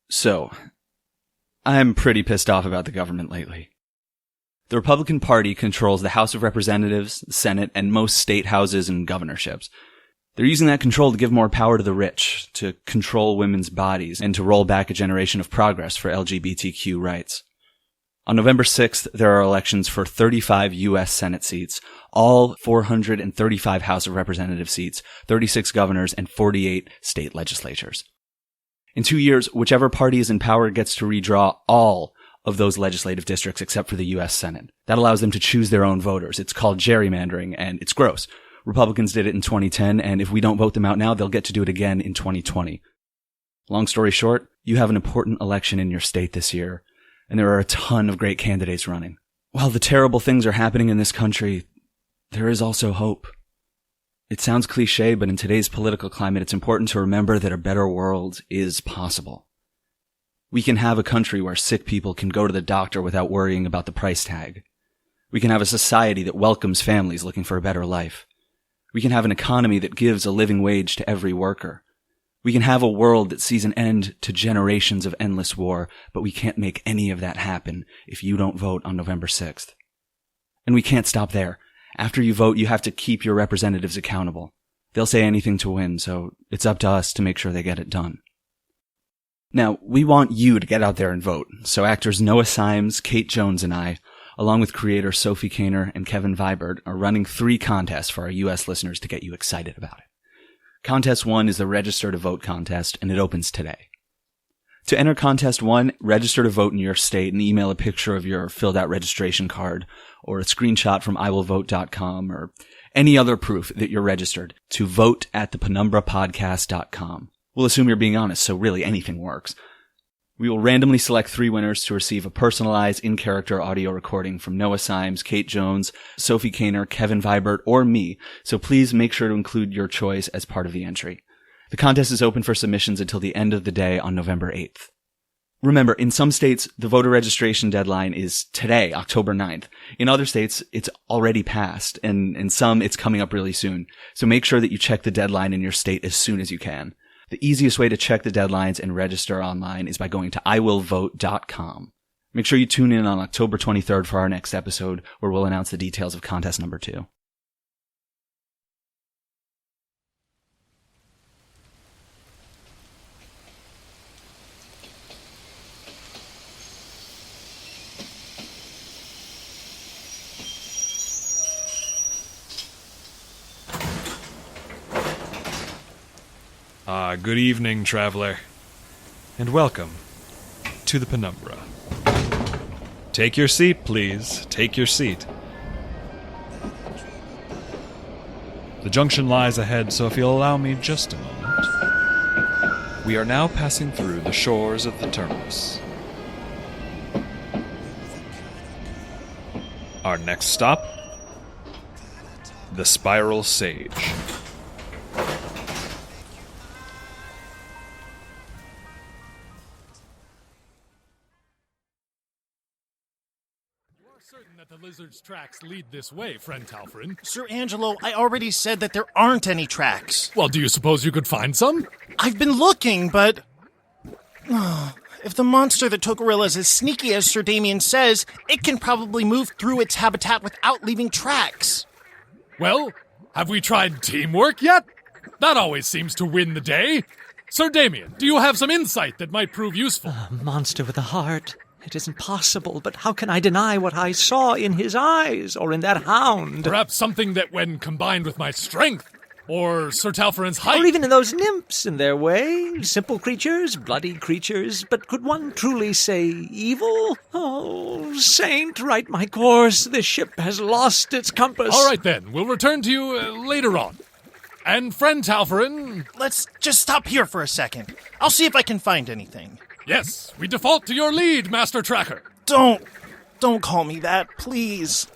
So, I'm pretty pissed off about the government lately. The Republican Party controls the House of Representatives, the Senate, and most state houses and governorships. They're using that control to give more power to the rich, to control women's bodies, and to roll back a generation of progress for LGBTQ rights. On November 6th, there are elections for 35 U.S. Senate seats, all 435 House of Representative seats, 36 governors, and 48 state legislatures. In 2 years, whichever party is in power gets to redraw all of those legislative districts except for the U.S. Senate. That allows them to choose their own voters. It's called gerrymandering, and it's gross. Republicans did it in 2010, and if we don't vote them out now, they'll get to do it again in 2020. Long story short, you have an important election in your state this year, and there are a ton of great candidates running. While the terrible things are happening in this country, there is also hope. It sounds cliche, but in today's political climate, it's important to remember that a better world is possible. We can have a country where sick people can go to the doctor without worrying about the price tag. We can have a society that welcomes families looking for a better life. We can have an economy that gives a living wage to every worker. We can have a world that sees an end to generations of endless war, but we can't make any of that happen if you don't vote on November 6th. And we can't stop there. After you vote, you have to keep your representatives accountable. They'll say anything to win, so it's up to us to make sure they get it done. Now, we want you to get out there and vote, so actors Noah Symes, Kate Jones, and I, along with creator Sophie Kaner and Kevin Vibert, are running 3 contests for our U.S. listeners to get you excited about it. Contest 1 is the Register to Vote contest, and it opens today. To enter Contest 1, register to vote in your state and email a picture of your filled-out registration card or a screenshot from iwillvote.com or any other proof that you're registered to vote@thepenumbrapodcast.com. We'll assume you're being honest, so really anything works. We will randomly select 3 winners to receive a personalized, in-character audio recording from Noah Symes, Kate Jones, Sophie Kaner, Kevin Vibert, or me, so please make sure to include your choice as part of the entry. The contest is open for submissions until the end of the day on November 8th. Remember, in some states, the voter registration deadline is today, October 9th. In other states, it's already passed, and in some, it's coming up really soon. So make sure that you check the deadline in your state as soon as you can. The easiest way to check the deadlines and register online is by going to iwillvote.com. Make sure you tune in on October 23rd for our next episode, where we'll announce the details of contest number 2. Good evening, traveler, and welcome to the Penumbra. Take your seat, please. Take your seat. The junction lies ahead, so if you'll allow me just a moment. We are now passing through the shores of the terminus. Our next stop, the Spiral Sage. That the lizard's tracks lead this way, friend Talfrin. Sir Angelo, I already said that there aren't any tracks. Well, do you suppose you could find some? I've been looking, but... if the monster that took Rilla is as sneaky as Sir Damien says, it can probably move through its habitat without leaving tracks. Well, have we tried teamwork yet? That always seems to win the day. Sir Damien, do you have some insight that might prove useful? A monster with a heart. It isn't possible, but how can I deny what I saw in his eyes, or in that hound? Perhaps something that, when combined with my strength, or Sir Talfrin's height... Or even in those nymphs in their way. Simple creatures, bloody creatures, but could one truly say evil? Oh, Saint, right my course. The ship has lost its compass. All right, then. We'll return to you later on. And friend Talfrin... Let's just stop here for a second. I'll see if I can find anything. Yes, we default to your lead, Master Tracker. Don't call me that, please.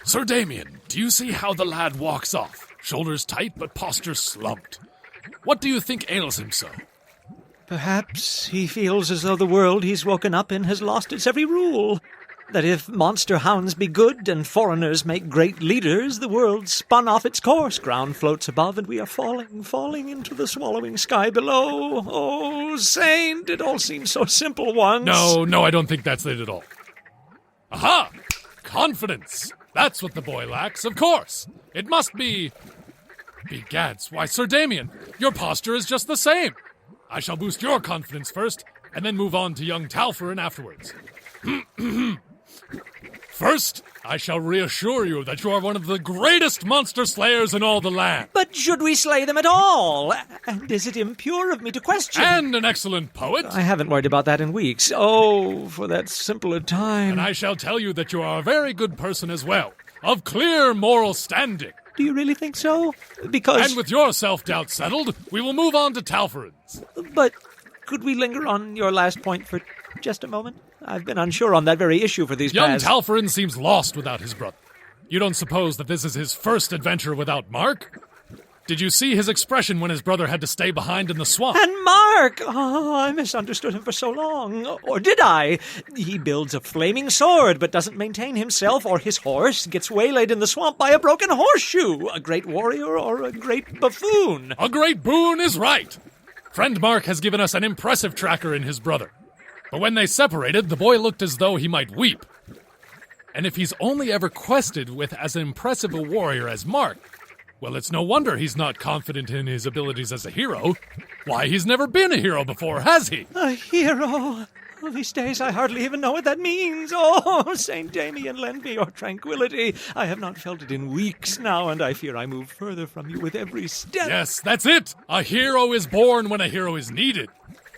Sir Damien, do you see how the lad walks off? Shoulders tight, but posture slumped. What do you think ails him so? Perhaps he feels as though the world he's woken up in has lost its every rule. that if monster hounds be good and foreigners make great leaders, the world spun off its course, ground floats above, and we are falling into the swallowing sky below. Oh, Saint, it all seems so simple once. No, I don't think that's it at all. Aha! Confidence! That's what the boy lacks, of course. It must be... Begads, why, Sir Damien, your posture is just the same. I shall boost your confidence first, and then move on to young Talfarin afterwards. First, I shall reassure you that you are one of the greatest monster slayers in all the land. But should we slay them at all? And is it impure of me to question? And an excellent poet. I haven't worried about that in weeks. Oh, for that simpler time. And I shall tell you that you are a very good person as well, of clear moral standing. Do you really think so? Because... And with your self-doubt settled, we will move on to Talfarin's. But could we linger on your last point for just a moment? I've been unsure on that very issue for these Young past... Talfarin seems lost without his brother. You don't suppose that this is his first adventure without Mark? Did you see his expression when his brother had to stay behind in the swamp? And Mark! Oh, I misunderstood him for so long. Or did I? He builds a flaming sword, but doesn't maintain himself or his horse, gets waylaid in the swamp by a broken horseshoe. A great warrior or a great buffoon? A great boon is right. Friend Mark has given us an impressive tracker in his brother. But when they separated, the boy looked as though he might weep. And if he's only ever quested with as impressive a warrior as Mark, well, it's no wonder he's not confident in his abilities as a hero. Why, he's never been a hero before, has he? A hero? These days I hardly even know what that means. Oh, St. Damien, lend me your tranquility. I have not felt it in weeks now, and I fear I move further from you with every step. Yes, that's it. A hero is born when a hero is needed.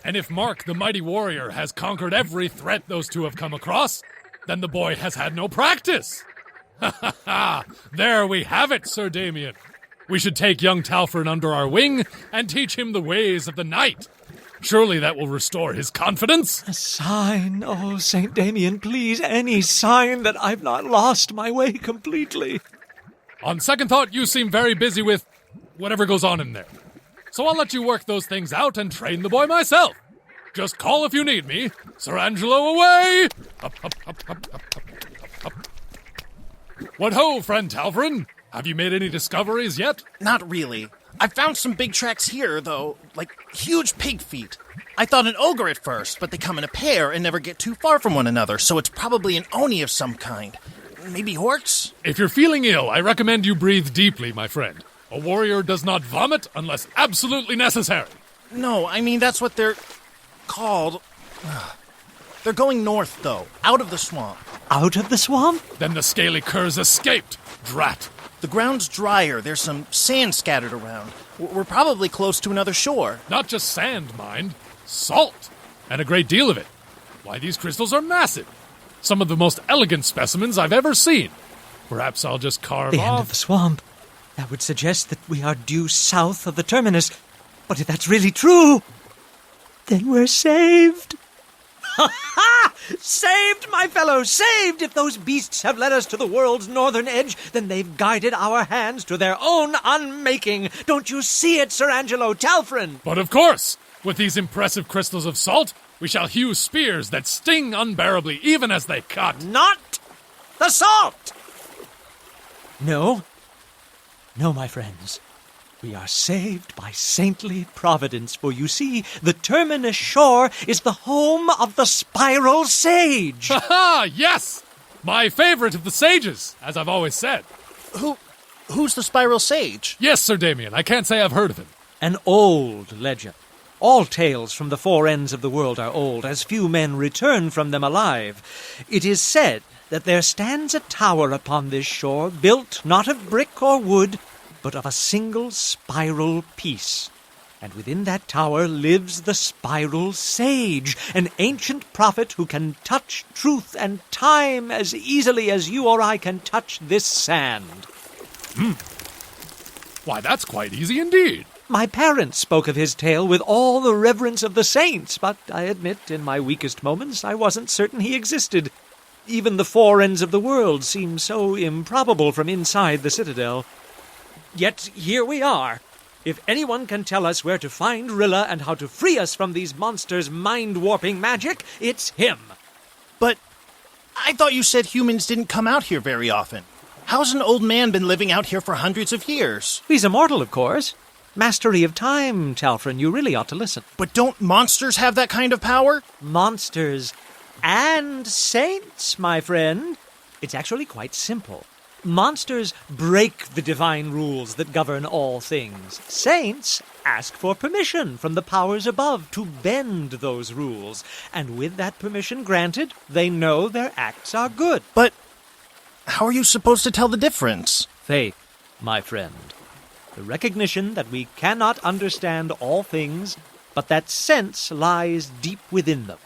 And if Mark, the mighty warrior, has conquered every threat those two have come across, then the boy has had no practice. Ha ha ha! There we have it, Sir Damien. We should take young Talfarin under our wing and teach him the ways of the night. Surely that will restore his confidence. A sign, oh, St. Damien, please, any sign that I've not lost my way completely. On second thought, you seem very busy with whatever goes on in there. So I'll let you work those things out and train the boy myself. Just call if you need me. Sir Angelo, away! Up, up, up, up, up, up, up. What ho, friend Talfarin? Have you made any discoveries yet? Not really. I found some big tracks here, though, like huge pig feet. I thought an ogre at first, but they come in a pair and never get too far from one another, so it's probably an oni of some kind. Maybe horse? If you're feeling ill, I recommend you breathe deeply, my friend. A warrior does not vomit unless absolutely necessary. No, I mean, that's what they're called. They're going north, though, out of the swamp. Out of the swamp? Then the scaly curs escaped. Drat. The ground's drier. There's some sand scattered around. We're probably close to another shore. Not just sand, mind. Salt. And a great deal of it. Why, these crystals are massive. Some of the most elegant specimens I've ever seen. Perhaps I'll just carve The off... end of the swamp. That would suggest that we are due south of the terminus. But if that's really true, then we're saved. Ha ha! Saved, my fellows, saved! If those beasts have led us to the world's northern edge, then they've guided our hands to their own unmaking. Don't you see it, Sir Angelo Talfarin? But of course, with these impressive crystals of salt, we shall hew spears that sting unbearably even as they cut. Not the salt! No. No, my friends. We are saved by saintly providence, for you see, the terminus shore is the home of the spiral sage. Ha ha! Yes! My favorite of the sages, as I've always said. Who's the spiral sage? Yes, Sir Damien, I can't say I've heard of him. An old legend. All tales from the four ends of the world are old, as few men return from them alive. It is said that there stands a tower upon this shore, built not of brick or wood, but of a single spiral piece. And within that tower lives the spiral sage, an ancient prophet who can touch truth and time as easily as you or I can touch this sand. Why, that's quite easy indeed. My parents spoke of his tale with all the reverence of the saints, but I admit in my weakest moments I wasn't certain he existed. Even the four ends of the world seem so improbable from inside the citadel. Yet here we are. If anyone can tell us where to find Rilla and how to free us from these monsters' mind-warping magic, it's him. But I thought you said humans didn't come out here very often. How's an old man been living out here for hundreds of years? He's immortal, of course. Mastery of time, Talfrin, you really ought to listen. But don't monsters have that kind of power? Monsters and saints, my friend. It's actually quite simple. Monsters break the divine rules that govern all things. Saints ask for permission from the powers above to bend those rules. And with that permission granted, they know their acts are good. But how are you supposed to tell the difference? Faith, my friend. The recognition that we cannot understand all things, but that sense lies deep within them,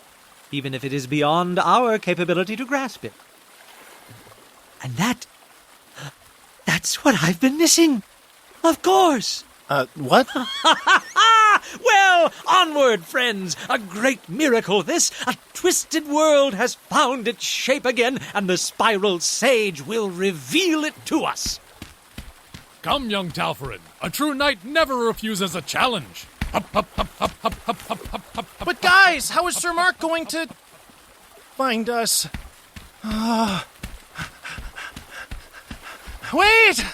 even if it is beyond our capability to grasp it. And that's what I've been missing. Of course. What? Well, onward, friends. A great miracle, this. A twisted world has found its shape again, and the spiral sage will reveal it to us. Come, young Talfrin. A true knight never refuses a challenge. Hup, hup, hup, hup, hup, hup, hup, hup, hup, hup. But guys, how is Sir Mark going to find us? Wait!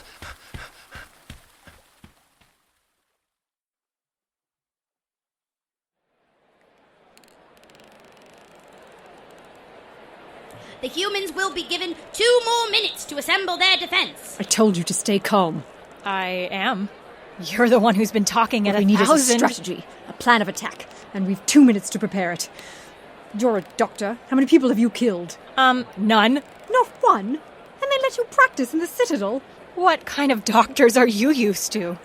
The humans will be given 2 more minutes to assemble their defense. I told you to stay calm. I am. You're the one who's been talking at What we need is a 1,000... strategy, a plan of attack, and we've 2 minutes to prepare it. You're a doctor. How many people have you killed? None. Not one. And they let you practice in the Citadel. What kind of doctors are you used to?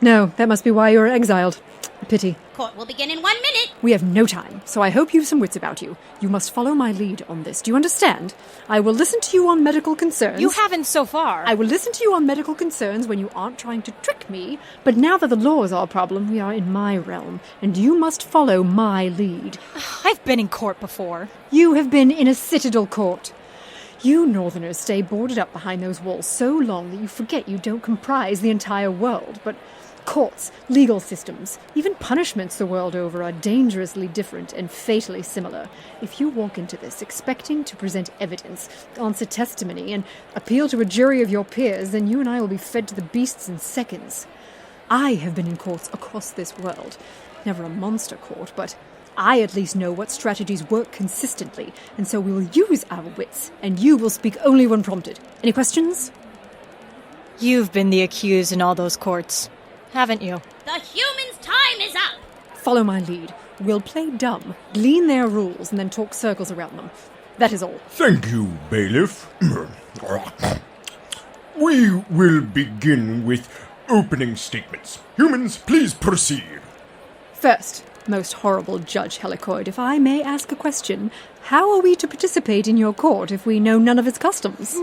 No, that must be why you were exiled. A pity. Court will begin in 1 minute. We have no time, so I hope you've some wits about you. You must follow my lead on this. Do you understand? I will listen to you on medical concerns. You haven't so far. I will listen to you on medical concerns when you aren't trying to trick me, but now that the law is our problem, we are in my realm, and you must follow my lead. I've been in court before. You have been in a Citadel court. You Northerners stay boarded up behind those walls so long that you forget you don't comprise the entire world, but courts, legal systems, even punishments the world over are dangerously different and fatally similar. If you walk into this expecting to present evidence, answer testimony, and appeal to a jury of your peers, then you and I will be fed to the beasts in seconds. I have been in courts across this world. Never a monster court, but I at least know what strategies work consistently, and so we will use our wits, and you will speak only when prompted. Any questions? You've been the accused in all those courts, haven't you? The humans' time is up. Follow my lead. We'll play dumb, glean their rules, and then talk circles around them. That is all. Thank you, Bailiff. We will begin with opening statements. Humans, please proceed. First, most horrible Judge Helicoid, if I may ask a question, how are we to participate in your court if we know none of its customs?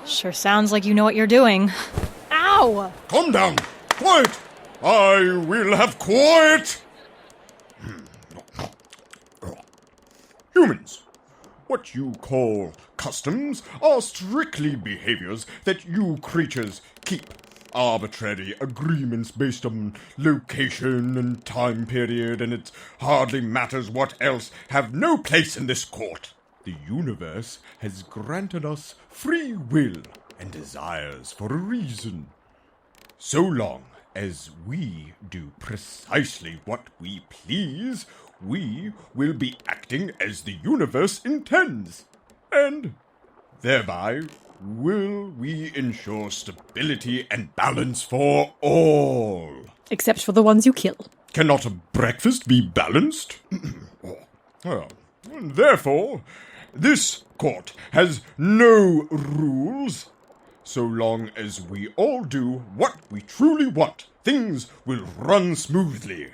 Sure sounds like you know what you're doing. Ow! Calm down. Quiet. I will have quiet. Humans, what you call customs are strictly behaviors that you creatures keep. Arbitrary agreements based on location and time period, and it hardly matters what else, have no place in this court. The universe has granted us free will and desires for a reason. So long as we do precisely what we please, we will be acting as the universe intends, and thereby will we ensure stability and balance for all. Except for the ones you kill. Cannot a breakfast be balanced? Therefore, this court has no rules. So long as we all do what we truly want, things will run smoothly.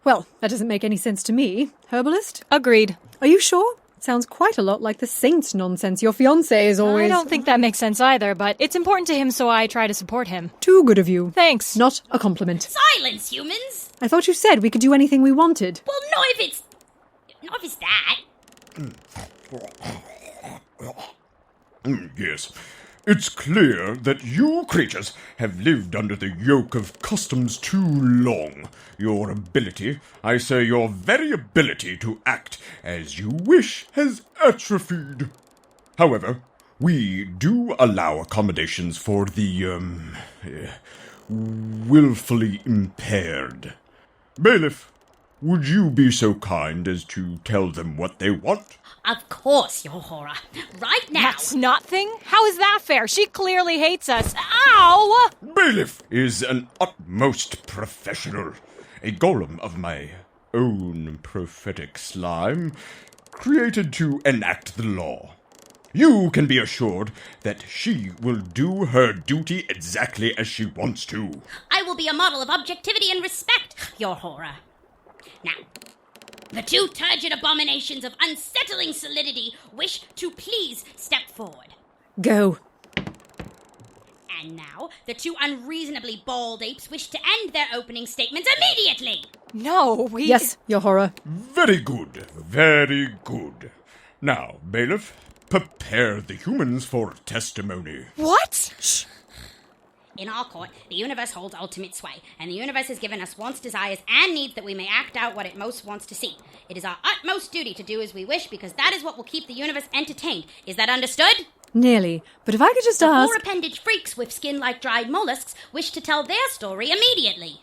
Well, that doesn't make any sense to me. Herbalist? Agreed. Are you sure? Sounds quite a lot like the saint nonsense your fiancé is always... I don't think that makes sense either, but it's important to him, so I try to support him. Too good of you. Thanks. Not a compliment. Silence, humans. I thought you said we could do anything we wanted. Well, not if it's that. Yes. It's clear that you creatures have lived under the yoke of customs too long. Your ability, I say your very ability to act as you wish, has atrophied. However, we do allow accommodations for the, willfully impaired. Bailiff, would you be so kind as to tell them what they want? Of course, your horror. Right now. That snot thing? How is that fair? She clearly hates us. Ow! Bailiff is an utmost professional, a golem of my own prophetic slime, created to enact the law. You can be assured that she will do her duty exactly as she wants to. I will be a model of objectivity and respect, your horror. Now, the two turgid abominations of unsettling solidity wish to please step forward. Go. And now, the two unreasonably bald apes wish to end their opening statements immediately. No, we... Yes, your horror. Very good, very good. Now, bailiff, prepare the humans for testimony. What? Shh. In our court, the universe holds ultimate sway, and the universe has given us wants, desires, and needs that we may act out what it most wants to see. It is our utmost duty to do as we wish, because that is what will keep the universe entertained. Is that understood? Nearly. But if I could just The ask... four appendage freaks with skin like dried mollusks wish to tell their story immediately.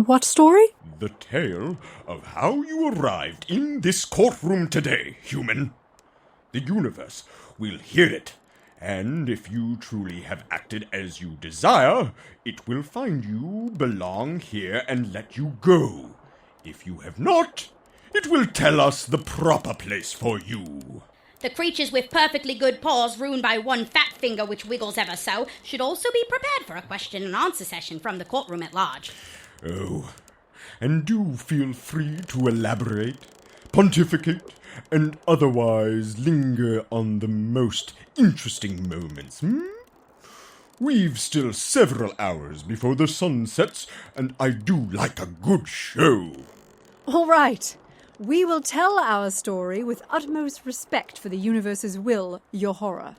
What story? The tale of how you arrived in this courtroom today, human. The universe will hear it, and if you truly have acted as you desire, it will find you belong here and let you go. If you have not, it will tell us the proper place for you. The creatures with perfectly good paws ruined by one fat finger which wiggles ever so should also be prepared for a question and answer session from the courtroom at large. Oh, and do feel free to elaborate, pontificate, and otherwise linger on the most interesting moments, We've still several hours before the sun sets, and I do like a good show. All right. We will tell our story with utmost respect for the universe's will, your horror.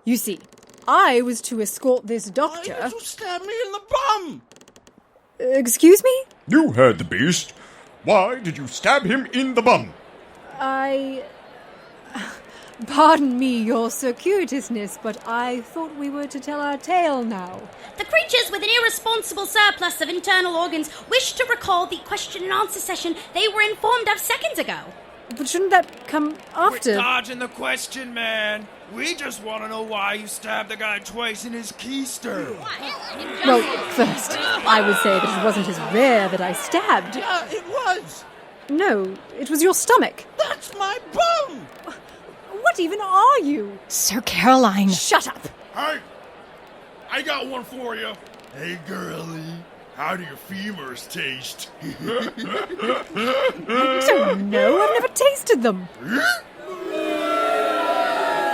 You see, I was to escort this doctor... Why did you stab me in the bum? Excuse me? You heard the beast. Why did you stab him in the bum? Pardon me your circuitousness, but I thought we were to tell our tale now. The creatures with an irresponsible surplus of internal organs wish to recall the question and answer session they were informed of seconds ago. But shouldn't that come after? We're dodging the question, man. We just want to know why you stabbed the guy twice in his keister. Well, first, I would say that it wasn't his rear that I stabbed. Yeah, it was. No, it was your stomach. That's my bum. What even are you? Sir Caroline. Shut up. Hey, I got one for you. Hey, girlie, how do your femurs taste? I don't know. I've never tasted them.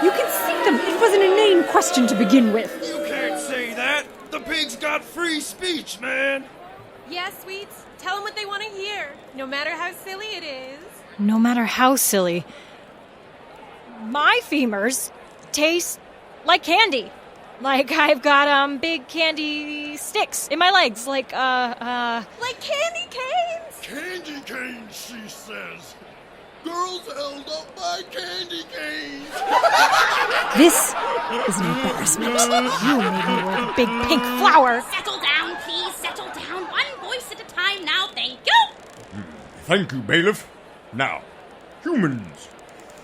You can see them. It was an inane question to begin with. You can't say that. The pig's got free speech, man. Yeah, sweets. Tell them what they want to hear, no matter how silly it is. No matter how silly. My femurs taste like candy. Like I've got, big candy sticks in my legs. Like candy canes! Candy canes, she says. Girls held up by candy canes. This is an embarrassment. You made me wear a big pink flower. Settle down, please. Settle down. One voice at a time now. Thank you. Thank you, bailiff. Now, humans,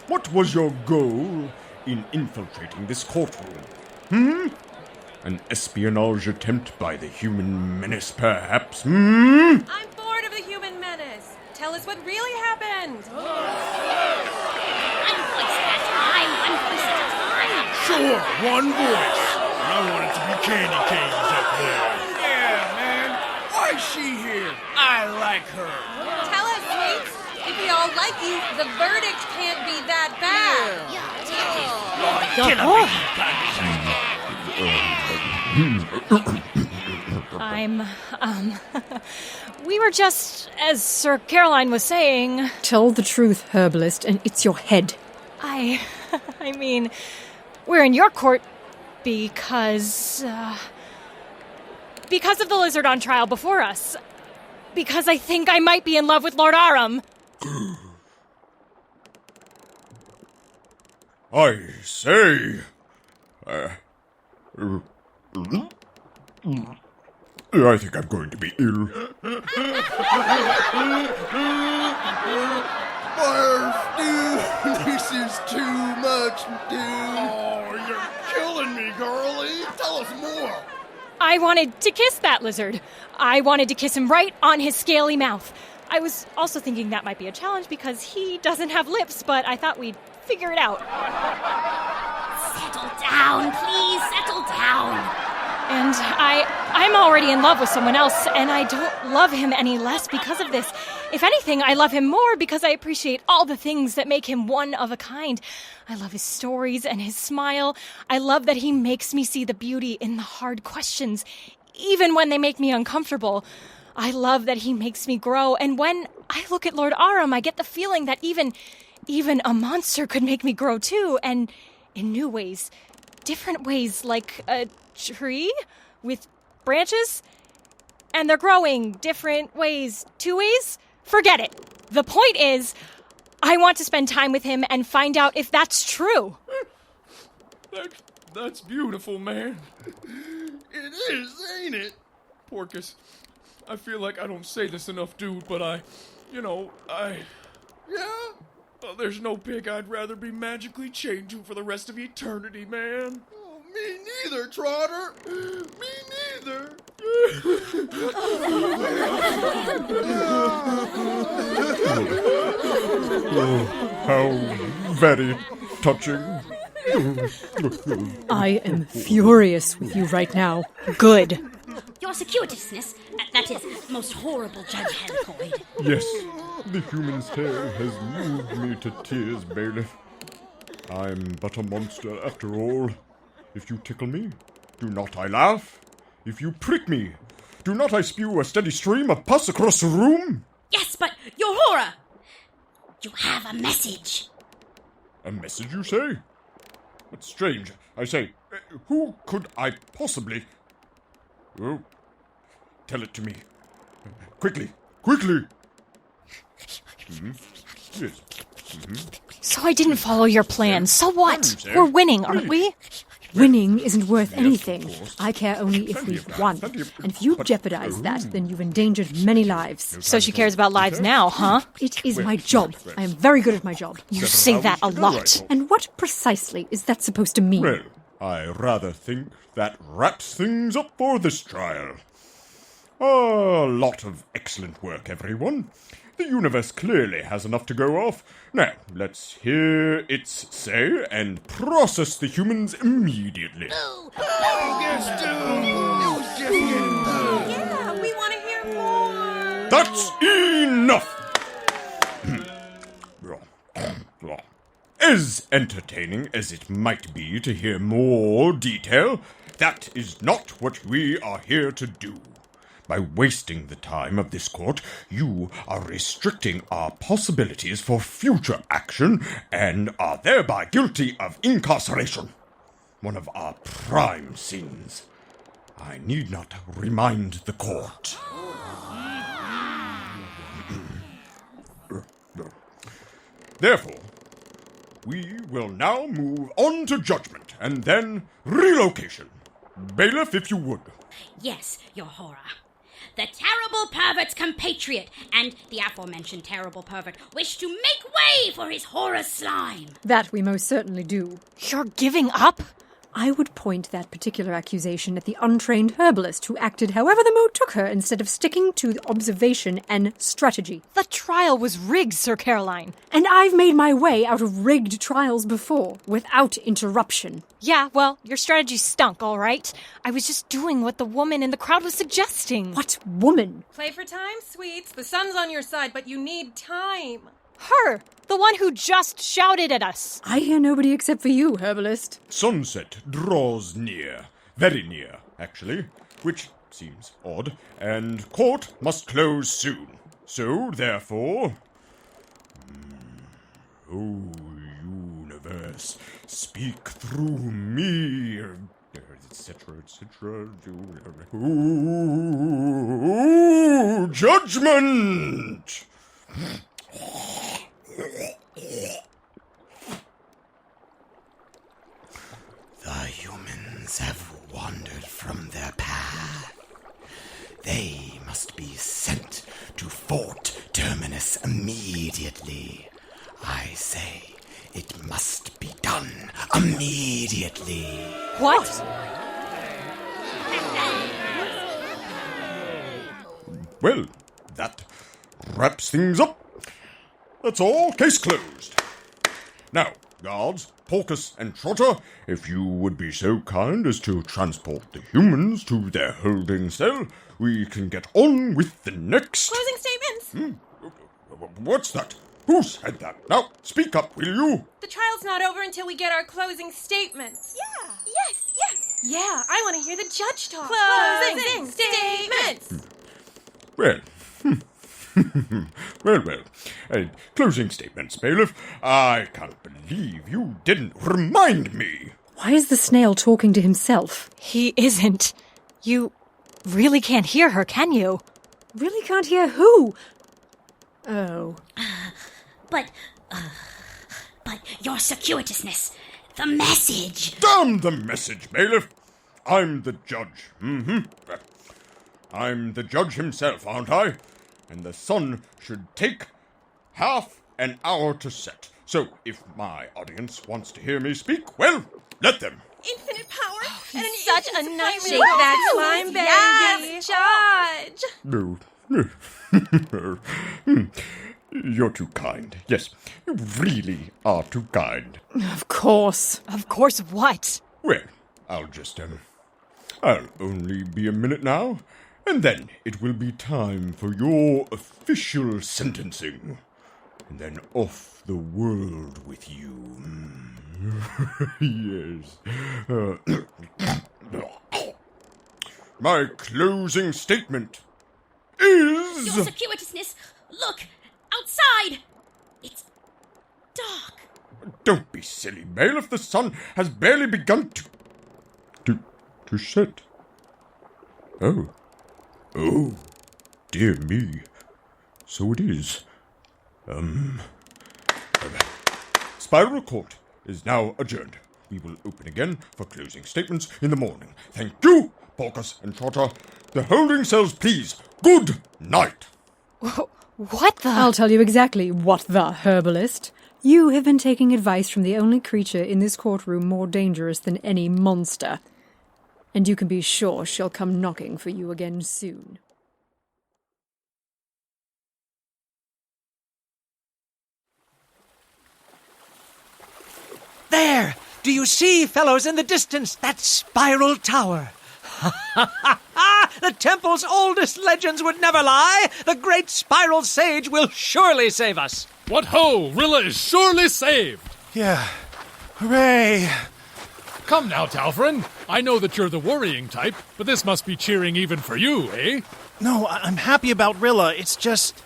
what was your goal in infiltrating this courtroom? An espionage attempt by the human menace, perhaps? I'm bored of the human menace. Tell us what really happened. One voice at a time. One voice at a time. Sure, one voice. I want it to be candy canes up there. Yeah, man. Why is she here? I like her. Tell us, sweets. If we all like you, the verdict can't be that bad. We were just, as Sir Caroline was saying... Tell the truth, herbalist, and it's your head. I mean, we're in your court because of the lizard on trial before us. Because I think I might be in love with Lord Arum. I say... I think I'm going to be ill. Barf, dude! This is too much, dude! Oh, you're killing me, girlie! Tell us more! I wanted to kiss that lizard. I wanted to kiss him right on his scaly mouth. I was also thinking that might be a challenge because he doesn't have lips, but I thought we'd figure it out. Settle down, please, settle down. And I'm already in love with someone else, and I don't love him any less because of this. If anything, I love him more because I appreciate all the things that make him one of a kind. I love his stories and his smile. I love that he makes me see the beauty in the hard questions, even when they make me uncomfortable. I love that he makes me grow, and when I look at Lord Arum, I get the feeling that even a monster could make me grow too, and in new ways, different ways, like a tree with branches, and they're growing different ways. 2 ways? Forget it. The point is, I want to spend time with him and find out if that's true. That's beautiful, man. It is, ain't it? Porcus, I feel like I don't say this enough, dude, but yeah? Well, there's no pig I'd rather be magically chained to for the rest of eternity, man. Oh, me neither, Trotter. Me neither. How very touching. I am furious with you right now. Good. Your circuitousness, that is, most horrible Judge Helicoid. Yes, the human's tale has moved me to tears, bailiff. I'm but a monster after all. If you tickle me, do not I laugh? If you prick me, do not I spew a steady stream of pus across the room? Yes, but your horror! You have a message. A message, you say? That's strange. I say, who could I possibly... Oh, tell it to me. Quickly, quickly! Yes. So I didn't follow your plan. So what? We're winning, aren't we? Winning isn't worth anything. I care only if we've won. And if you jeopardize that, then you've endangered many lives. So she cares about lives now, huh? It is my job. I am very good at my job. You say that a lot. And what precisely is that supposed to mean? Well, I rather think that wraps things up for this trial. A lot of excellent work, everyone. The universe clearly has enough to go off. Now, let's hear its say and process the humans immediately. Yes, dude. It was just getting good. Yeah, we want to hear more. That's enough! As entertaining as it might be to hear more detail, that is not what we are here to do. By wasting the time of this court, you are restricting our possibilities for future action and are thereby guilty of incarceration. One of our prime sins. I need not remind the court. Therefore, we will now move on to judgment and then relocation. Bailiff, if you would. Yes, your horror. The terrible pervert's compatriot and the aforementioned terrible pervert wish to make way for his horror slime. That we most certainly do. You're giving up? I would point that particular accusation at the untrained herbalist who acted however the mood took her instead of sticking to observation and strategy. The trial was rigged, Sir Caroline. And I've made my way out of rigged trials before, without interruption. Yeah, well, your strategy stunk, all right? I was just doing what the woman in the crowd was suggesting. What woman? Play for time, sweets. The sun's on your side, but you need time. Her! The one who just shouted at us. I hear nobody except for you, herbalist. Sunset draws near. Very near, actually. Which seems odd, and court must close soon. So, therefore... Oh, universe, speak through me, etc., etc. Ooh, judgment! The humans have wandered from their path. They must be sent to Fort Terminus immediately. I say it must be done immediately. What? Well, that wraps things up. That's all. Case closed. Now, guards, Porcus and Trotter, if you would be so kind as to transport the humans to their holding cell, we can get on with the next... Closing statements. What's that? Who said that? Now, speak up, will you? The trial's not over until we get our closing statements. Yeah. Yes. Yeah, I want to hear the judge talk. Closing statements. Well, closing statements, bailiff. I can't believe you didn't remind me. Why is the snail talking to himself? He isn't. You really can't hear her, can you? Really can't hear who? Oh. But your circuitousness, the message. Damn the message, bailiff. I'm the judge. I'm the judge himself, aren't I? And the sun should take half an hour to set. So, if my audience wants to hear me speak, well, let them. Infinite power. He's such a nice Shake that slime, baby. Yes, No. You're too kind. Yes, you really are too kind. Of course. Of course what? Well, I'll only be a minute now, and then it will be time for your official sentencing. And then off the world with you. Yes. My closing statement is... Your circuitousness. Look, outside. It's dark. Don't be silly, bailiff. The sun has barely begun to set. Oh, dear me. So it is. Spiral Court is now adjourned. We will open again for closing statements in the morning. Thank you, Porcus and Trotter. The holding cells, please. Good night. What the? I'll tell you exactly what the herbalist. You have been taking advice from the only creature in this courtroom more dangerous than any monster. And you can be sure she'll come knocking for you again soon. There! Do you see, fellows, in the distance, that spiral tower? The temple's oldest legends would never lie. The great spiral sage will surely save us. What ho! Rilla is surely saved! Yeah. Hooray! Come now, Talfrin. I know that you're the worrying type, but this must be cheering even for you, eh? No, I'm happy about Rilla. It's just...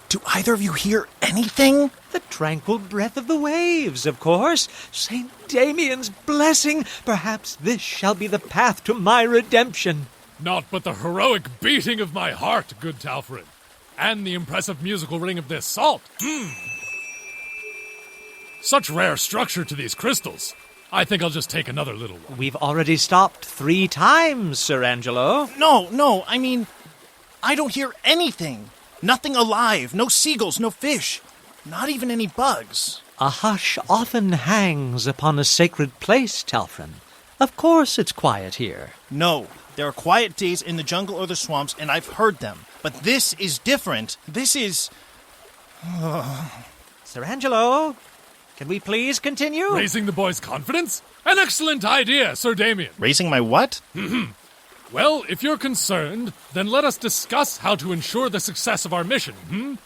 Do either of you hear anything? The tranquil breath of the waves, of course. St. Damian's blessing. Perhaps this shall be the path to my redemption. Not but the heroic beating of my heart, good Talfrin. And the impressive musical ring of this salt. Such rare structure to these crystals. I think I'll just take another little one. We've already stopped 3 times, Sir Angelo. No, I mean, I don't hear anything. Nothing alive, no seagulls, no fish. Not even any bugs. A hush often hangs upon a sacred place, Talfrin. Of course it's quiet here. No, there are quiet days in the jungle or the swamps, and I've heard them. But this is different. This is... Sir Angelo, can we please continue? Raising the boy's confidence? An excellent idea, Sir Damien. Raising my what? Well, if you're concerned, then let us discuss how to ensure the success of our mission,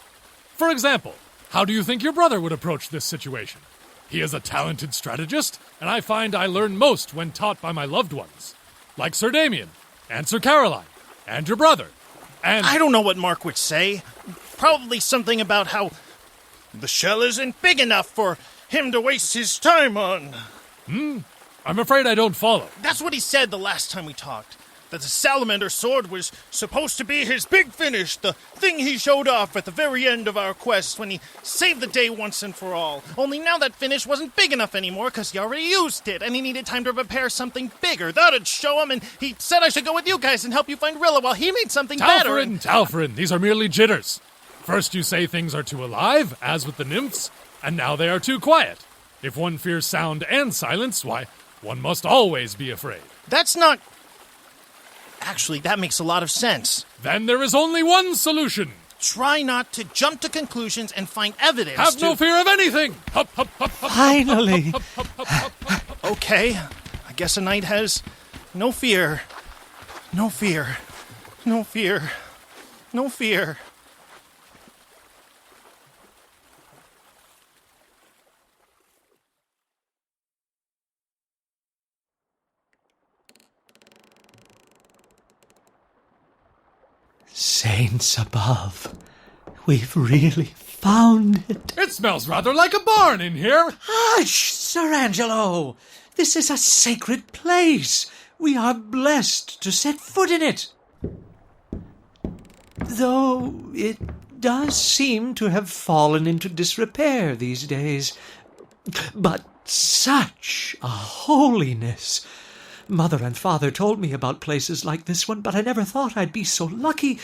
For example, how do you think your brother would approach this situation? He is a talented strategist, and I find I learn most when taught by my loved ones. Like Sir Damien, and Sir Caroline, and your brother, and... I don't know what Mark would say. Probably something about how the shell isn't big enough for him to waste his time on. I'm afraid I don't follow. That's what he said the last time we talked. That the salamander sword was supposed to be his big finish, the thing he showed off at the very end of our quest when he saved the day once and for all. Only now that finish wasn't big enough anymore because he already used it, and he needed time to prepare something bigger. That'd show him, and he said I should go with you guys and help you find Rilla while he made something better. Talfrin, these are merely jitters. First you say things are too alive, as with the nymphs, and now they are too quiet. If one fears sound and silence, why, one must always be afraid. That's not... Actually, that makes a lot of sense. Then there is only one solution. Try not to jump to conclusions and find evidence. Have no fear of anything. Hup, hup, hup, hup, Finally. Hup, hup, hup, hup, hup, hup. Okay, I guess a knight has no fear. No fear. No fear. No fear. Saints above, we've really found it. It smells rather like a barn in here. Hush, Sir Angelo. This is a sacred place. We are blessed to set foot in it. Though it does seem to have fallen into disrepair these days. But such a holiness! Mother and Father told me about places like this one, but I never thought I'd be so lucky.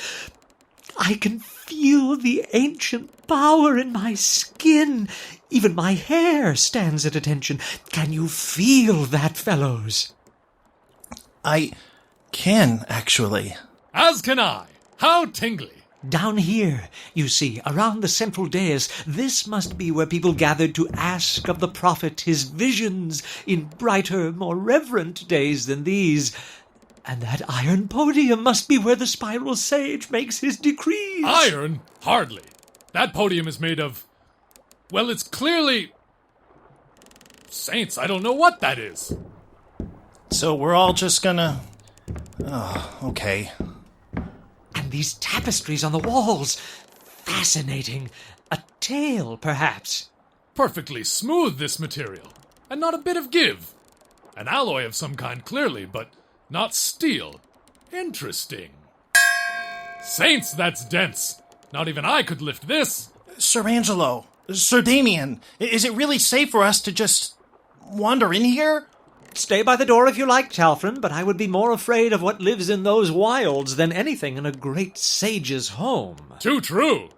I can feel the ancient power in my skin. Even my hair stands at attention. Can you feel that, fellows? I can, actually. As can I. How tingly. Down here, you see, around the central dais, this must be where people gathered to ask of the prophet his visions in brighter, more reverent days than these. And that iron podium must be where the spiral sage makes his decrees. Iron? Hardly. That podium is made of... Well, it's clearly... Saints, I don't know what that is. So we're all just gonna... Oh, okay. And these tapestries on the walls. Fascinating. A tale, perhaps. Perfectly smooth, this material. And not a bit of give. An alloy of some kind, clearly, but not steel. Interesting. Saints, that's dense. Not even I could lift this. Sir Angelo, Sir Damien, is it really safe for us to just wander in here? Stay by the door if you like, Talfrin, but I would be more afraid of what lives in those wilds than anything in a great sage's home. Too true.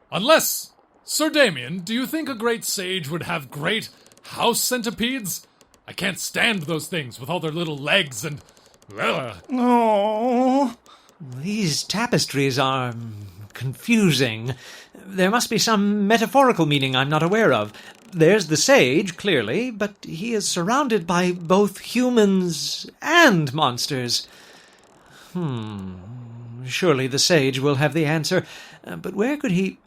Unless, Sir Damien, do you think a great sage would have great house centipedes? I can't stand those things with all their little legs and... Oh. These tapestries are confusing. There must be some metaphorical meaning I'm not aware of. There's the sage, clearly, but he is surrounded by both humans and monsters. Surely the sage will have the answer. But where could he...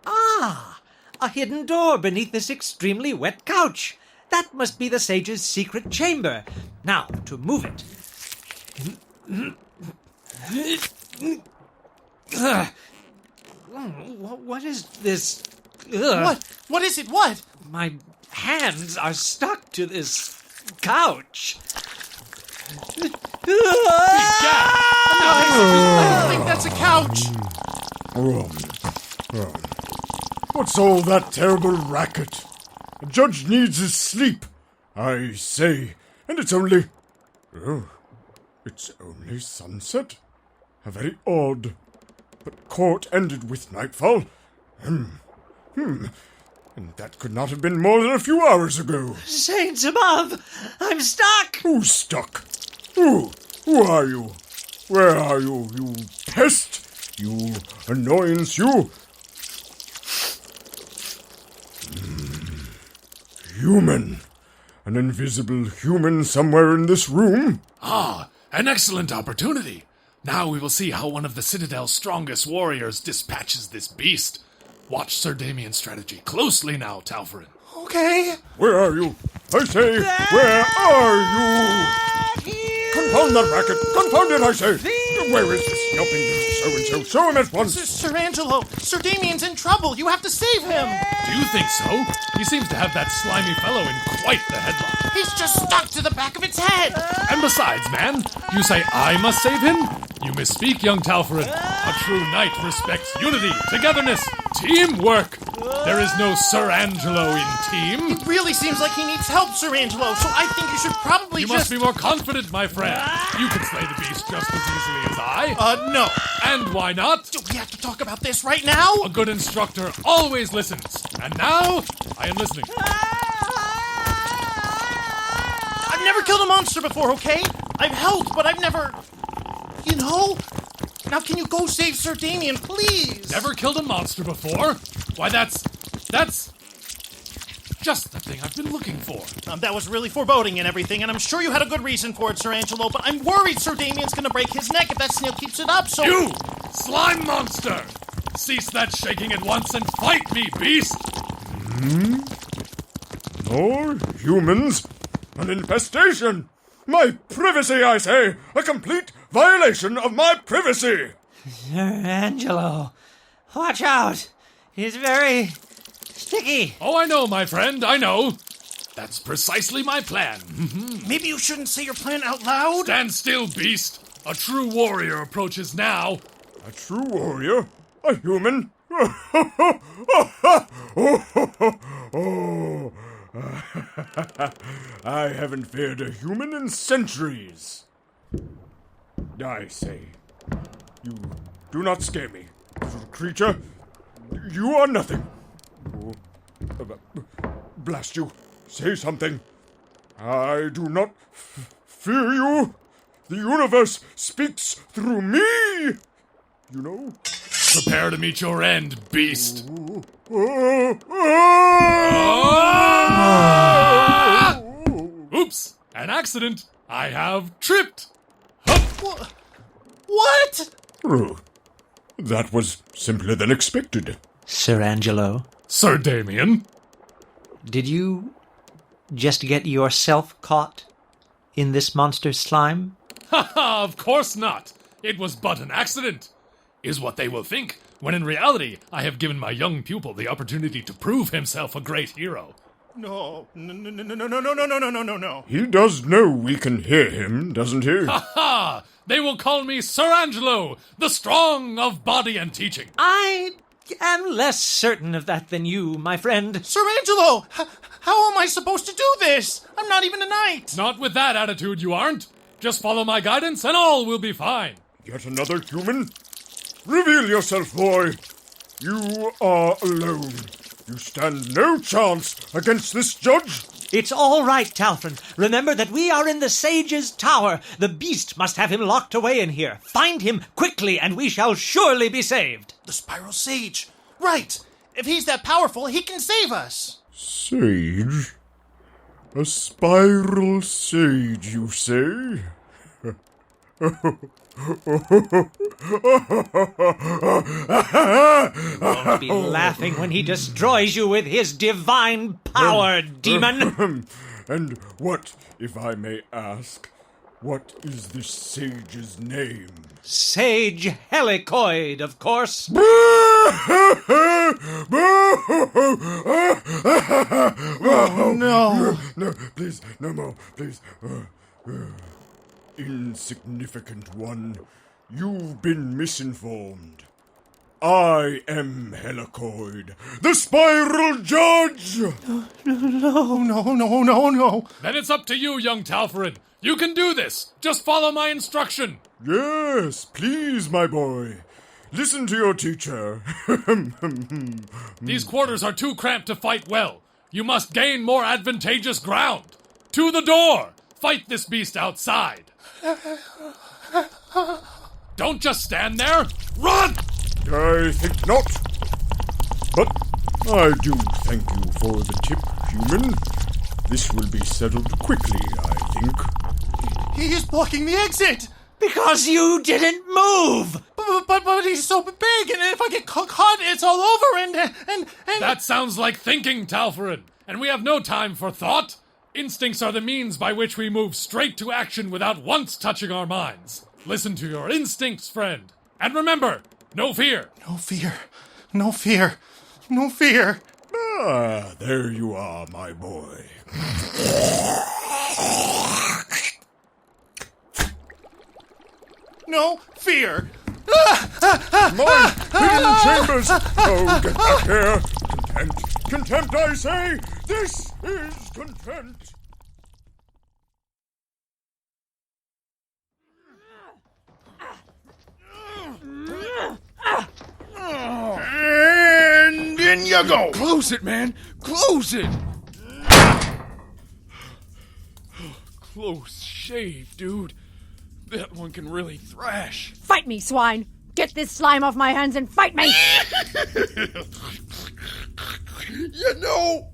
Ah! A hidden door beneath this extremely wet couch. That must be the sage's secret chamber. Now, to move it. What is this? What is it? What? My hands are stuck to this couch. I don't think that's a couch. What's all that terrible racket? The judge needs his sleep, I say, and it's only... Oh, it's only sunset? How very odd. But court ended with nightfall. And that could not have been more than a few hours ago. Saints above! I'm stuck! Who's stuck? Who are you? Where are you, you pest? You annoyance, you? Human. An invisible human somewhere in this room? Ah, an excellent opportunity. Now we will see how one of the Citadel's strongest warriors dispatches this beast. Watch Sir Damien's strategy closely now, Talfrin. Okay. Where are you? I say, where are you? upon the racket! Confound it, I say! Where is this yelping little so-and-so? Show him at once! Sir Angelo, Sir Damien's in trouble. You have to save him. Do you think so? He seems to have that slimy fellow in quite the headlock. He's just stuck to the back of its head. And besides, man, you say I must save him? You misspeak, young Talfarin. A true knight respects unity, togetherness, teamwork. There is no Sir Angelo in team. It really seems like he needs help, Sir Angelo, so I think you should probably You must be more confident, my friend. You can slay the beast just as easily as I. No. And why not? Do we have to talk about this right now? A good instructor always listens. And now, I am listening. I've never killed a monster before, okay? I've helped, but I've never... You know? Now can you go save Sir Damien, please? Never killed a monster before? Why, that's just the thing I've been looking for. That was really foreboding and everything, and I'm sure you had a good reason for it, Sir Angelo, but I'm worried Sir Damien's gonna break his neck if that snail keeps it up, so... You! Slime monster! Cease that shaking at once and fight me, beast! More humans? An infestation! My privacy, I say! A complete violation of my privacy! Sir Angelo, watch out! He's very sticky. Oh, I know, my friend, I know. That's precisely my plan. Maybe you shouldn't say your plan out loud? Stand still, beast. A true warrior approaches now. A true warrior? A human? Oh, I haven't feared a human in centuries. I say, you do not scare me, little creature. You are nothing. Oh, blast you. Say something. I do not fear you. The universe speaks through me. You know? Prepare to meet your end, beast. Oops, an accident. I have tripped. What? Oh, that was simpler than expected. Sir Angelo, Sir Damien. did you just get yourself caught in this monster's slime? Ha ha, of course not. It was but an accident, is what they will think, when in reality I have given my young pupil the opportunity to prove himself a great hero. No. He does know we can hear him, doesn't he? Ha ha! They will call me Sir Angelo, the strong of body and teaching. I am less certain of that than you, my friend. Sir Angelo, how am I supposed to do this? I'm not even a knight. Not with that attitude, you aren't. Just follow my guidance and all will be fine. Yet another human? Reveal yourself, boy. You are alone. You stand no chance against this judge. It's all right, Talfrin. Remember that we are in the Sage's Tower. The beast must have him locked away in here. Find him quickly, and we shall surely be saved. The Spiral Sage. Right. If he's that powerful, he can save us. Sage? A spiral sage, you say? Won't be laughing when he destroys you with his divine power, demon! And what, if I may ask, what is this sage's name? Sage Helicoid, of course. Oh, no. No, please, no more, please. Insignificant one, you've been misinformed. I am Helicoid, the Spiral Judge! No. Then it's up to you, young Talfarin. You can do this. Just follow my instruction. Yes, please, my boy. Listen to your teacher. These quarters are too cramped to fight well. You must gain more advantageous ground. To the door. Fight this beast outside. Don't just stand there. Run! I think not. But I do thank you for the tip, human. This will be settled quickly, I think. He is blocking the exit. Because you didn't move! But he's so big, and if I get caught, it's all over, and... That sounds like thinking, Talfarin, and we have no time for thought. Instincts are the means by which we move straight to action without once touching our minds. Listen to your instincts, friend. And remember, no fear. No fear. No fear. No fear. Ah, there you are, my boy. No fear. My hidden chambers! Oh, get back here! Contempt! Contempt, I say! This is contempt! And in you go! Close it, man! Close it! Close shave, dude. That one can really thrash. Fight me, swine! Get this slime off my hands and fight me! You know,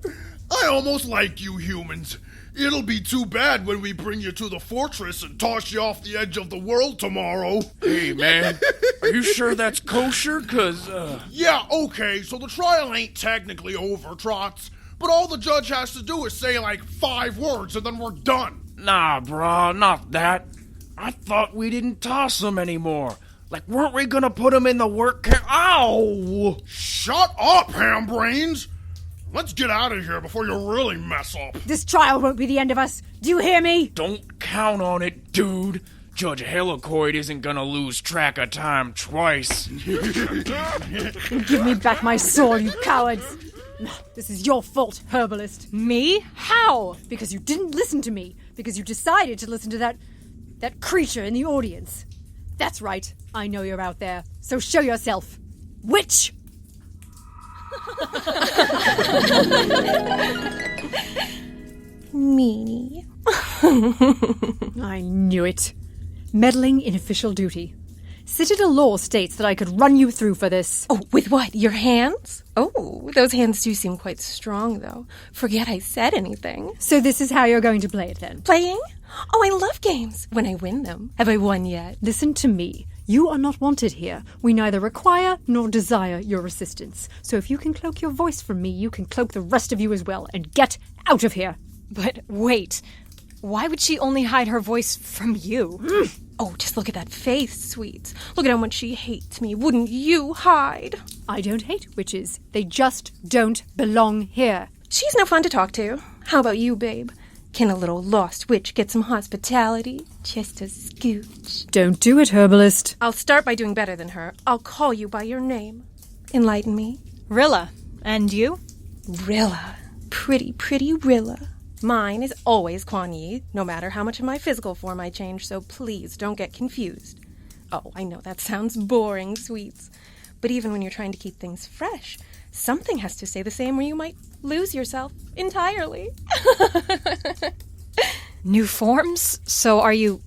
I almost like you humans. It'll be too bad when we bring you to the fortress and toss you off the edge of the world tomorrow. Hey, man, are you sure that's kosher? 'Cause, Yeah, okay, so the trial ain't technically over, Trots. But all the judge has to do is say, like, 5 words and then we're done. Nah, brah, not that. I thought we didn't toss them anymore. Like, weren't we gonna put them in the work camp? Ow! Shut up, hambrains! Let's get out of here before you really mess up. This trial won't be the end of us. Do you hear me? Don't count on it, dude. Judge Helicoid isn't gonna lose track of time twice. Give me back my soul, you cowards! This is your fault, herbalist. Me? How? Because you didn't listen to me. Because you decided to listen to that creature in the audience. That's right. I know you're out there. So show yourself. Witch! Meanie. I knew it. Meddling in official duty. Citadel law states that I could run you through for this. Oh, with what? Your hands? Oh, those hands do seem quite strong, though. Forget I said anything. So this is how you're going to play it, then? Playing? Oh, I love games. When I win them. Have I won yet? Listen to me. You are not wanted here. We neither require nor desire your assistance. So if you can cloak your voice from me, you can cloak the rest of you as well. And get out of here. But wait. Why would she only hide her voice from you? Oh, just look at that face, sweet. Look at how much she hates me. Wouldn't you hide? I don't hate witches. They just don't belong here. She's no fun to talk to. How about you, babe? Can a little lost witch get some hospitality? Just a scooch. Don't do it, herbalist. I'll start by doing better than her. I'll call you by your name. Enlighten me. Rilla. And you? Rilla. Pretty, pretty Rilla. Mine is always Quan Yi, no matter how much of my physical form I change, so please don't get confused. Oh, I know that sounds boring, sweets. But even when you're trying to keep things fresh, something has to stay the same or you might lose yourself entirely. New forms? So are you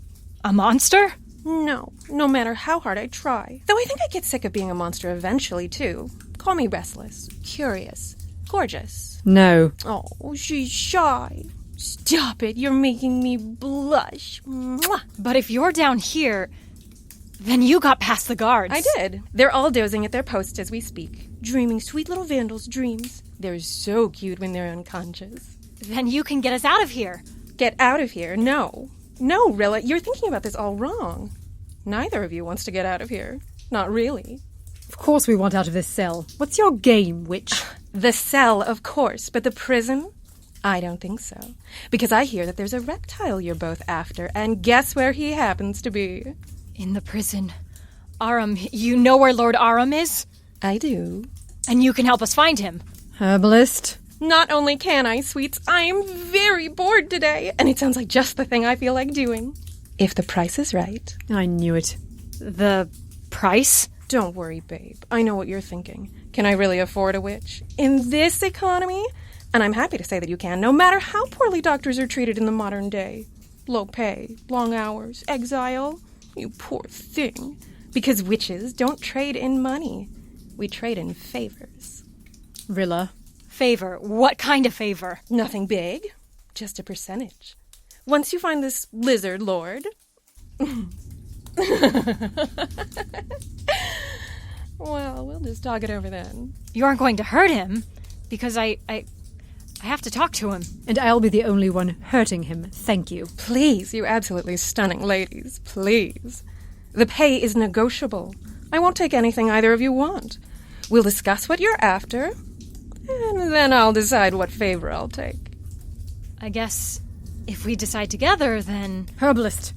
a monster? No matter how hard I try. Though I think I get sick of being a monster eventually, too. Call me restless, curious, gorgeous. No. Oh, she's shy. Stop it, you're making me blush. Mwah. But if you're down here, then you got past the guards. I did. They're all dozing at their posts as we speak, dreaming sweet little vandals' dreams. They're so cute when they're unconscious. Then you can get us out of here. Get out of here? No. No, Rilla, you're thinking about this all wrong. Neither of you wants to get out of here. Not really. Of course we want out of this cell. What's your game, witch? The cell, of course, but the prison? I don't think so. Because I hear that there's a reptile you're both after, and guess where he happens to be? In the prison. Arum, you know where Lord Arum is? I do. And you can help us find him. Herbalist? Not only can I, sweets, I am very bored today, and it sounds like just the thing I feel like doing. If the price is right. I knew it. The price? Don't worry, babe. I know what you're thinking. Can I really afford a witch? In this economy? And I'm happy to say that you can, no matter how poorly doctors are treated in the modern day. Low pay, long hours, exile. You poor thing. Because witches don't trade in money. We trade in favors. Rilla. Favor? What kind of favor? Nothing big. Just a percentage. Once you find this lizard lord... Well, we'll just talk it over then. You aren't going to hurt him? Because I I have to talk to him. And I'll be the only one hurting him. Thank you. Please, you absolutely stunning ladies, please. The pay is negotiable. I won't take anything either of you want. We'll discuss what you're after, and then I'll decide what favor I'll take. I guess if we decide together, then... Herbalist.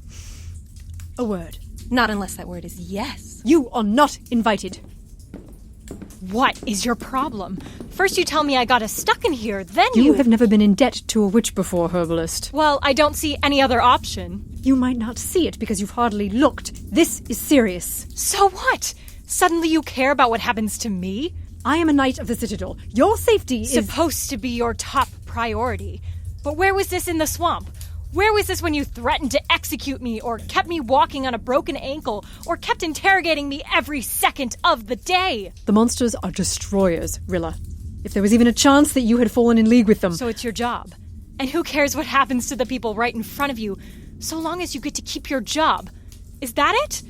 A word. Not unless that word is yes. You are not invited. What is your problem? First you tell me I got us stuck in here, then You have never been in debt to a witch before, Herbalist. Well, I don't see any other option. You might not see it because you've hardly looked. This is serious. So what? Suddenly you care about what happens to me? I am a knight of the Citadel. Your safety is... supposed to be your top priority. But where was this in the swamp? Where was this when you threatened to execute me, or kept me walking on a broken ankle, or kept interrogating me every second of the day? The monsters are destroyers, Rilla. If there was even a chance that you had fallen in league with them... So it's your job. And who cares what happens to the people right in front of you, so long as you get to keep your job? Is that it?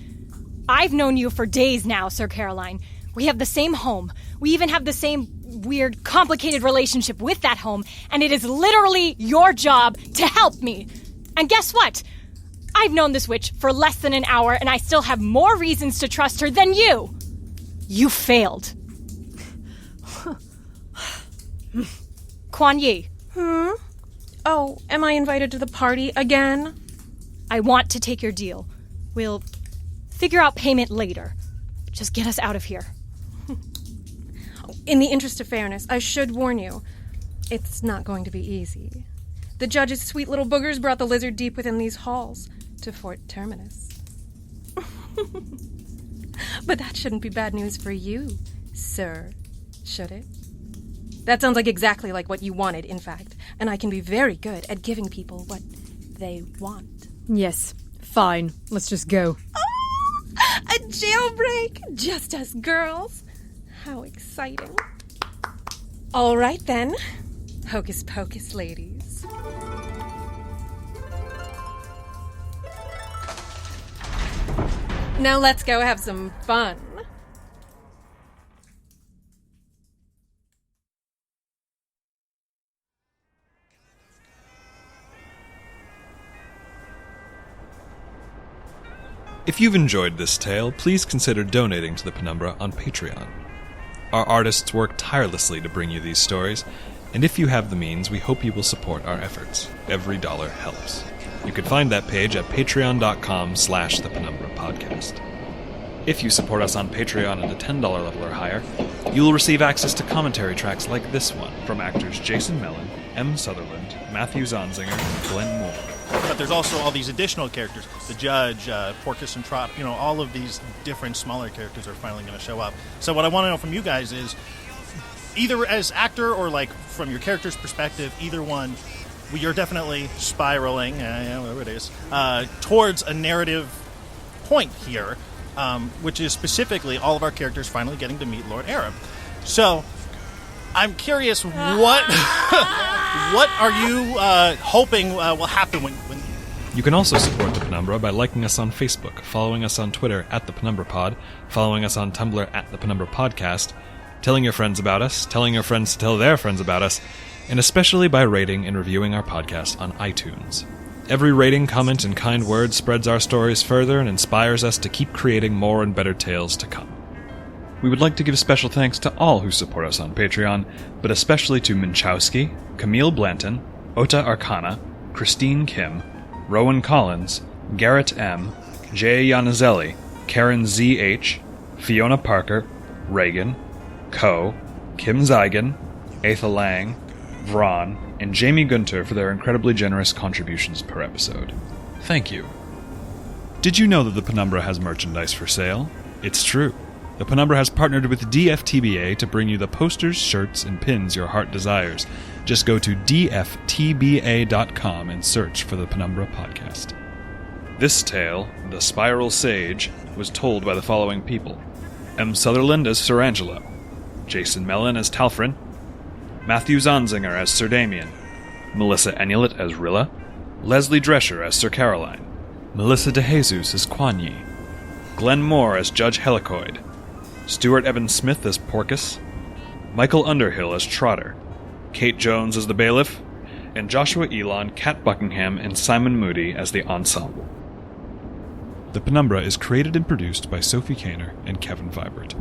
I've known you for days now, Sir Caroline. We have the same home. We even have the same weird, complicated relationship with that home, and it is literally your job to help me. And guess what? I've known this witch for less than an hour, and I still have more reasons to trust her than you. You failed. Quan Yi. Oh, am I invited to the party again? I want to take your deal. We'll figure out payment later. Just get us out of here. In the interest of fairness, I should warn you, it's not going to be easy. The judge's sweet little boogers brought the lizard deep within these halls to Fort Terminus. But that shouldn't be bad news for you, sir, should it? That sounds exactly like what you wanted, in fact, and I can be very good at giving people what they want. Yes, fine. Let's just go. Oh, a jailbreak! Just us girls. How exciting. All right, then. Hocus pocus, ladies. Now let's go have some fun. If you've enjoyed this tale, please consider donating to the Penumbra on Patreon. Our artists work tirelessly to bring you these stories, and if you have the means, we hope you will support our efforts. Every dollar helps. You can find that page at patreon.com/The Penumbra Podcast. If you support us on Patreon at the $10 level or higher, you will receive access to commentary tracks like this one from actors Jason Mellon, M. Sutherland, Matthew Zonzinger, and Glenn Moore. But there's also all these additional characters. The judge, Porcus and Trot, all of these different smaller characters are finally going to show up. So what I want to know from you guys is, either as actor or from your character's perspective, either one, we are definitely spiraling, whatever it is, towards a narrative point here, which is specifically all of our characters finally getting to meet Lord Arum. So I'm curious, what are you hoping will happen when... You can also support the Penumbra by liking us on Facebook, following us on Twitter at the Penumbra Pod, following us on Tumblr at the Penumbra Podcast, telling your friends about us, telling your friends to tell their friends about us, and especially by rating and reviewing our podcast on iTunes. Every rating, comment, and kind word spreads our stories further and inspires us to keep creating more and better tales to come. We would like to give special thanks to all who support us on Patreon, but especially to Minchowski, Camille Blanton, Ota Arcana, Christine Kim, Rowan Collins, Garrett M., Jay Yanazelli, Karen Z.H., Fiona Parker, Reagan, Ko, Kim Zygan, Atha Lang, Vron, and Jamie Gunter for their incredibly generous contributions per episode. Thank you. Did you know that the Penumbra has merchandise for sale? It's true. The Penumbra has partnered with DFTBA to bring you the posters, shirts, and pins your heart desires. Just go to dftba.com and search for the Penumbra Podcast. This tale, The Spiral Sage, was told by the following people: M. Sutherland as Sir Angelo, Jason Mellon as Talfrin, Matthew Zonzinger as Sir Damien, Melissa Enulet as Rilla, Leslie Drescher as Sir Caroline, Melissa DeJesus as Quan Yi, Glenn Moore as Judge Helicoid, Stuart Evan Smith as Porcus, Michael Underhill as Trotter, Kate Jones as the bailiff, and Joshua Elon, Kat Buckingham, and Simon Moody as the ensemble. The Penumbra is created and produced by Sophie Kaner and Kevin Vibert.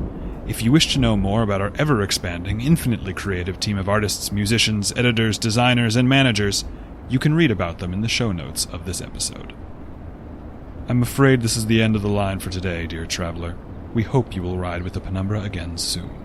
If you wish to know more about our ever-expanding, infinitely creative team of artists, musicians, editors, designers, and managers, you can read about them in the show notes of this episode. I'm afraid this is the end of the line for today, dear traveler. We hope you will ride with the Penumbra again soon.